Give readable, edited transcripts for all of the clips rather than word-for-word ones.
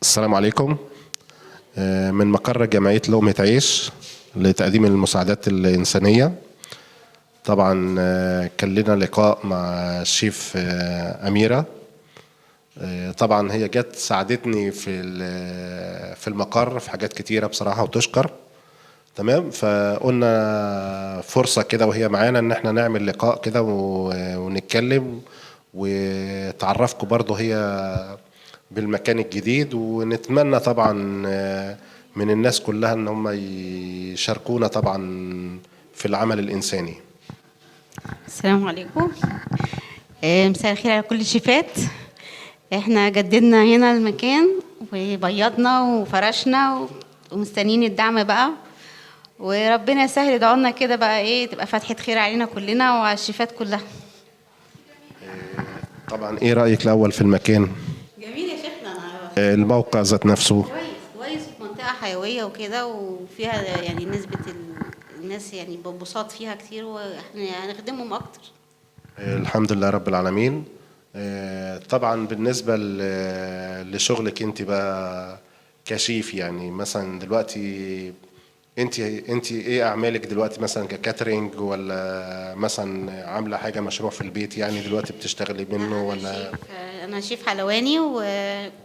السلام عليكم. من مقر جمعية لقمة عيش لتقديم المساعدات الإنسانية. طبعا كان لنا لقاء مع الشيف أميرة. طبعا هي جت ساعدتني في المقر في حاجات كتيرة بصراحة وتشكر. تمام، فقلنا فرصة كده وهي معانا ان احنا نعمل لقاء كده ونتكلم وتعرفكم برضو هي بالمكان الجديد، ونتمنى طبعا من الناس كلها ان هم يشاركونا طبعا في العمل الانساني. السلام عليكم. مساء الخير على كل الشيفات. احنا جددنا هنا المكان وبيضنا وفرشنا ومستنيين الدعم بقى، وربنا يسهل يدعوا لنا كده بقى ايه تبقى فتحة خير علينا كلنا وعلى الشيفات كلها. طبعا ايه رأيك الاول في المكان؟ جميل يا شيخنا. الموقع ذات نفسه كويس في منطقة حيوية وكده، وفيها يعني نسبة الناس يعني ببساط فيها كتير، واحنا هنخدمهم اكتر. الحمد لله رب العالمين. طبعا بالنسبة لشغلك انت بقى كشيف، يعني مثلا دلوقتي انت ايه اعمالك دلوقتي، مثلا ككاترينج ولا مثلا عاملة حاجة مشروع في البيت يعني دلوقتي بتشتغلي منه ولا؟ انا شيف حلواني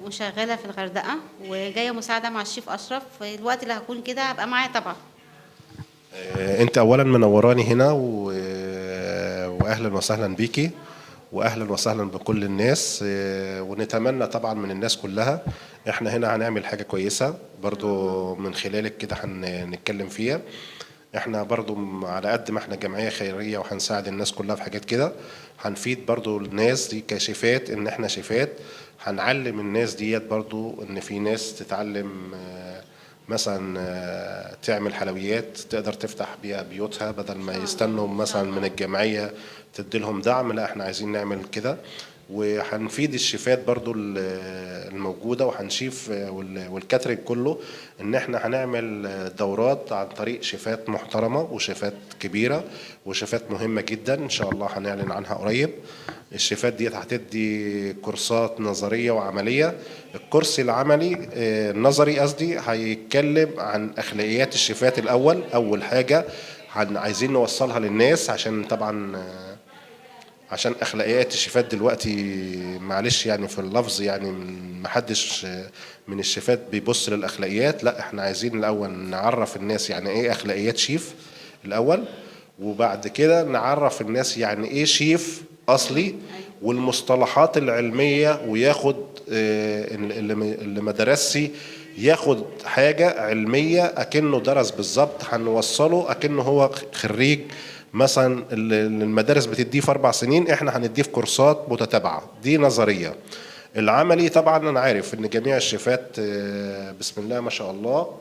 وشغاله في الغردقه، وجايه مساعده مع الشيف اشرف. في الوقت اللي هكون كده هبقى معاه طبعا. انت اولا منوراني هنا واهلا وسهلا بيكي واهلا وسهلا بكل الناس. ونتمنى طبعا من الناس كلها احنا هنا هنعمل حاجة كويسة برضو من خلالك كده هنتكلم فيها. احنا برضو على قد ما احنا جمعية خيرية وهنساعد الناس كلها في حاجات كده، هنفيد برضو الناس دي كشيفات ان احنا شيفات. هنعلم الناس ديت برضو ان في ناس تتعلم مثلا تعمل حلويات تقدر تفتح بيها بيوتها بدل ما يستنوا مثلا من الجمعية تديلهم دعم. لا احنا عايزين نعمل كده، وهنفيد الشيفات برضو الموجودة، وهنشيف والكاترينج كله ان احنا هنعمل دورات عن طريق شيفات محترمة وشيفات كبيرة وشيفات مهمة جدا ان شاء الله هنعلن عنها قريب. الشيفات ديت هتدي كورسات نظرية وعملية. الكورس العملي النظري قصدي هيتكلم عن اخلاقيات الشيفات الاول. اول حاجة عايزين نوصلها للناس عشان طبعا عشان اخلاقيات الشيفات دلوقتي معلش يعني في اللفظ يعني محدش من الشيفات بيبص للاخلاقيات. لا احنا عايزين الاول نعرف الناس يعني ايه اخلاقيات شيف الاول، وبعد كده نعرف الناس يعني ايه شيف اصلي والمصطلحات العلمية، وياخد اللي ما درسش ياخد حاجة علمية أكنه درس بالظبط. هنوصله أكنه هو خريج مثلا المدارس بتديه في 4 سنين، احنا هنديه في كورسات متتابعة. دي نظرية. العملي طبعا انا عارف ان جميع الشيفات بسم الله ما شاء الله